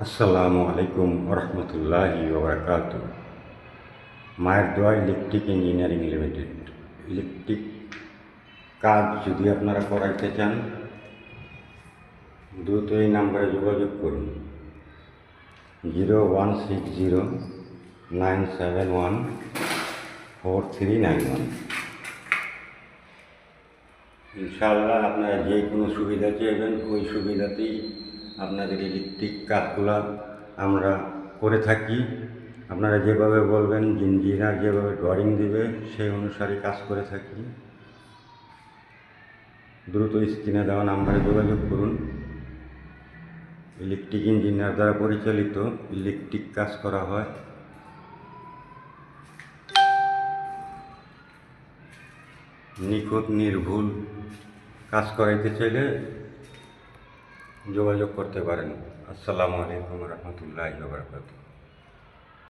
আসসালামু আলাইকুম রহমতুল্লাহি ওবরাকাতু। মায়ের দোয়া ইলেকট্রিক ইঞ্জিনিয়ারিং লিমিটেড। ইলেকট্রিক কাজ যদি আপনারা করাইতে চান, দ্রুত এই নাম্বারে যোগাযোগ করুন 016097143991। ইনশাআল্লাহ আপনারা যে কোনো সুবিধা চাইবেন ওই সুবিধাতেই আপনাদের ইলেকট্রিক কাজগুলো আমরা করে থাকি। আপনারা যেভাবে বলবেন, ইঞ্জিনিয়ার যেভাবে ড্রয়িং দেবে সেই অনুসারে কাজ করে থাকি। দ্রুত স্ক্রিনে দেওয়া নাম্বারে যোগাযোগ করুন। ইলেকট্রিক ইঞ্জিনিয়ার দ্বারা পরিচালিত ইলেকট্রিক কাজ করা হয়। নিখুঁত নির্ভুল কাজ করাইতে চাইলে যোগাযোগ করতে পারেন। আসসালামু আলাইকুম রহমতুল্লাহি ওয়া বারাকাতুহু।